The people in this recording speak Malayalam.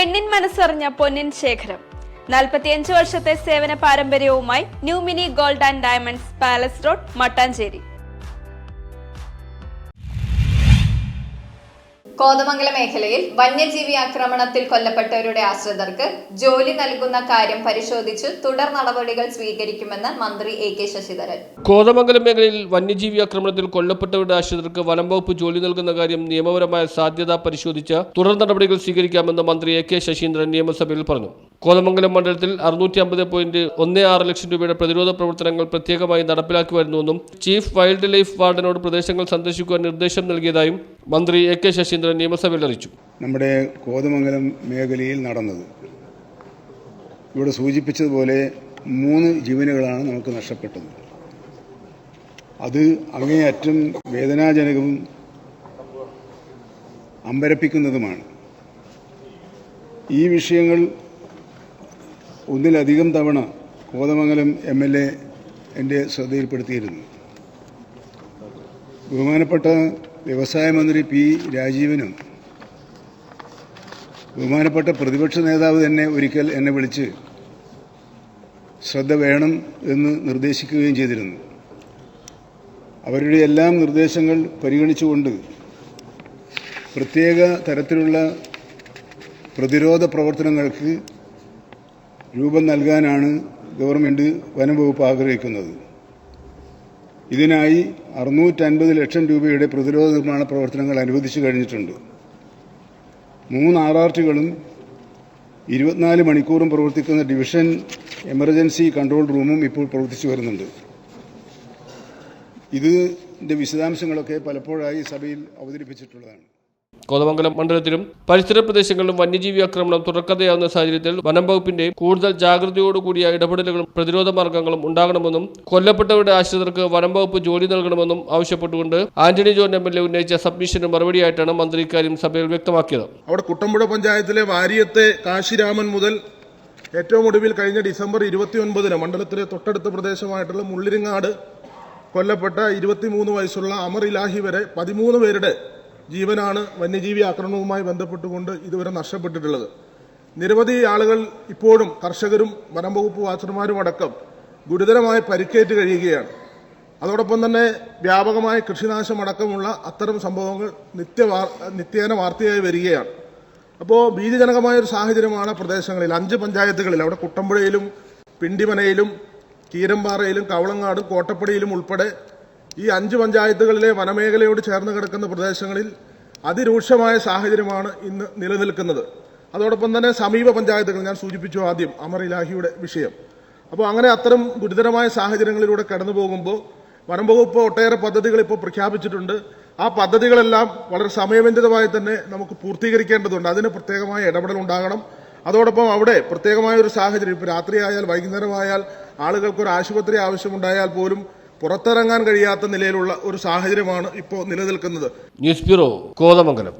പെണ്ണിൻ മനസ്സറിഞ്ഞ പൊന്നിൻ ശേഖരം 45 വർഷത്തെ സേവന പാരമ്പര്യവുമായി new mini gold and diamonds palace road Mattancherry. Kothamangalam മേഖലയിൽ വന്യജീവി ആക്രമണത്തിൽ കൊല്ലപ്പെട്ടവരുടെ ആശ്രിതർക്ക് ജോലി നൽകുന്ന കാര്യം പരിശോധിച്ച് തുടർ നടപടികൾ സ്വീകരിക്കുമെന്ന് മന്ത്രി എ.കെ. ശശിധരൻ. കോതമംഗലം മേഖലയിൽ വന്യജീവി ആക്രമണത്തിൽ കൊല്ലപ്പെട്ടവരുടെ ആശ്രിതർക്ക് വനം വകുപ്പ് ജോലി നൽകുന്ന കാര്യം നിയമപരമായ സാധ്യത പരിശോധിച്ച് തുടർ നടപടികൾ സ്വീകരിക്കാമെന്ന് മന്ത്രി എ.കെ. ശശീന്ദ്രൻ നിയമസഭയിൽ പറഞ്ഞു. കോതമംഗലം മണ്ഡലത്തിൽ 650.16 ലക്ഷം രൂപയുടെ പ്രതിരോധ പ്രവർത്തനങ്ങൾ പ്രത്യേകമായി നടപ്പിലാക്കി വരുന്നുവെന്നും ചീഫ് വൈൽഡ് ലൈഫ് വാർഡനോട് പ്രദേശങ്ങൾ സന്ദർശിക്കുവാൻ നിർദ്ദേശം നൽകിയതായും മന്ത്രി എ.കെ. ശശീന്ദ്രൻ നിയമസഭയിൽ അറിയിച്ചു. നമ്മുടെ കോതമംഗലം മേഖലയിൽ നടന്നത് ഇവിടെ സൂചിപ്പിച്ചതുപോലെ 3 ജീവനുകളാണ് നമുക്ക് നഷ്ടപ്പെട്ടത്. അത് അങ്ങേയറ്റം വേദനാജനകവും അമ്പരപ്പിക്കുന്നതുമാണ്. ഈ വിഷയങ്ങൾ ഒന്നിലധികം തവണ കോതമംഗലം MLA എൻ്റെ ശ്രദ്ധയിൽപ്പെടുത്തിയിരുന്നു. ബഹുമാനപ്പെട്ട വ്യവസായ മന്ത്രി പി രാജീവനും ബഹുമാനപ്പെട്ട പ്രതിപക്ഷ നേതാവ് തന്നെ ഒരിക്കൽ എന്നെ വിളിച്ച് ശ്രദ്ധ വേണം എന്ന് നിർദ്ദേശിക്കുകയും ചെയ്തിരുന്നു. അവരുടെ എല്ലാം നിർദ്ദേശങ്ങൾ പരിഗണിച്ചുകൊണ്ട് പ്രത്യേക തരത്തിലുള്ള പ്രതിരോധ പ്രവർത്തനങ്ങൾക്ക് രൂപം നൽകാനാണ് ഗവൺമെൻറ് വനം വകുപ്പ് ആഗ്രഹിക്കുന്നത്. ഇതിനായി 650 ലക്ഷം രൂപയുടെ പ്രതിരോധ നിർമ്മാണ പ്രവർത്തനങ്ങൾ അനുവദിച്ചു കഴിഞ്ഞിട്ടുണ്ട്. 3 RRTകളും 24 മണിക്കൂറും പ്രവർത്തിക്കുന്ന ഡിവിഷൻ എമർജൻസി കൺട്രോൾ റൂമും ഇപ്പോൾ പ്രവർത്തിച്ചു വരുന്നുണ്ട്. ഇതിൻ്റെ വിശദാംശങ്ങളൊക്കെ പലപ്പോഴായി സഭയിൽ അവതരിപ്പിച്ചിട്ടുള്ളതാണ്. കോതമംഗലം മണ്ഡലത്തിലും പരിസര പ്രദേശങ്ങളിലും വന്യജീവി ആക്രമണം തുടർക്കഥയാവുന്ന സാഹചര്യത്തിൽ വനം വകുപ്പിന്റെ കൂടുതൽ ജാഗ്രതയോടുകൂടിയ ഇടപെടലുകളും പ്രതിരോധ മാർഗങ്ങളും ഉണ്ടാകണമെന്നും കൊല്ലപ്പെട്ടവരുടെ ആശ്രിതർക്ക് വനം വകുപ്പ് ജോലി നൽകണമെന്നും ആവശ്യപ്പെട്ടുകൊണ്ട് ആന്റണി ജോൺ MLA ഉന്നയിച്ച സബ്മിഷന് മറുപടിയായിട്ടാണ് മന്ത്രി ഇക്കാര്യം സഭയിൽ വ്യക്തമാക്കിയത്. അവിടെ കുട്ടമ്പുഴ പഞ്ചായത്തിലെ വാര്യത്തെ കാശിരാമൻ മുതൽ ഏറ്റവും ഒടുവിൽ കഴിഞ്ഞ ഡിസംബർ 29-ന് മണ്ഡലത്തിലെ തൊട്ടടുത്ത പ്രദേശമായിട്ടുള്ള മുള്ളിരിങ്ങാട് കൊല്ലപ്പെട്ട 23 വയസ്സുള്ള അമർ ഇലാഹി വരെ 13 പേരുടെ ജീവനാണ് വന്യജീവി ആക്രമണവുമായി ബന്ധപ്പെട്ടുകൊണ്ട് ഇതുവരെ നഷ്ടപ്പെട്ടിട്ടുള്ളത്. നിരവധി ആളുകൾ ഇപ്പോഴും കർഷകരും വനം വകുപ്പ് വാച്ചർമാരും അടക്കം ഗുരുതരമായി പരിക്കേറ്റ് കഴിയുകയാണ്. അതോടൊപ്പം തന്നെ വ്യാപകമായ കൃഷിനാശം അടക്കമുള്ള അത്തരം സംഭവങ്ങൾ നിത്യേന വാർത്തയായി വരികയാണ്. അപ്പോൾ ഭീതിജനകമായ ഒരു സാഹചര്യമാണ് പ്രദേശങ്ങളിൽ 5 പഞ്ചായത്തുകളിൽ അവിടെ കുട്ടമ്പുഴയിലും പിണ്ടിമനയിലും കീരമ്പാറയിലും കവളങ്ങാടും കോട്ടപ്പടിയിലും ഉൾപ്പെടെ ഈ 5 പഞ്ചായത്തുകളിലെ വനമേഖലയോട് ചേർന്ന് കിടക്കുന്ന പ്രദേശങ്ങളിൽ അതിരൂക്ഷമായ സാഹചര്യമാണ് ഇന്ന് നിലനിൽക്കുന്നത്. അതോടൊപ്പം തന്നെ സമീപ പഞ്ചായത്തുകൾ ഞാൻ സൂചിപ്പിച്ചു ആദ്യം അമർ ഇലാഹിയുടെ വിഷയം. അപ്പോൾ അങ്ങനെ അത്തരം ഗുരുതരമായ സാഹചര്യങ്ങളിലൂടെ കടന്നു പോകുമ്പോൾ വനം വകുപ്പ് ഒട്ടേറെ പദ്ധതികൾ ഇപ്പോൾ പ്രഖ്യാപിച്ചിട്ടുണ്ട്. ആ പദ്ധതികളെല്ലാം വളരെ സമയബന്ധിതമായി തന്നെ നമുക്ക് പൂർത്തീകരിക്കേണ്ടതുണ്ട്. അതിന് പ്രത്യേകമായ ഇടപെടൽ ഉണ്ടാകണം. അതോടൊപ്പം അവിടെ പ്രത്യേകമായ ഒരു സാഹചര്യം ഇപ്പോൾ രാത്രിയായാൽ വൈകുന്നേരമായാൽ ആളുകൾക്കൊരു ആശുപത്രി ആവശ്യമുണ്ടായാൽ പോലും പുറത്തിറങ്ങാൻ കഴിയാത്ത നിലയിലുള്ള ഒരു സാഹചര്യമാണ് ഇപ്പോൾ നിലനിൽക്കുന്നത്. News bureau, Kothamangalam.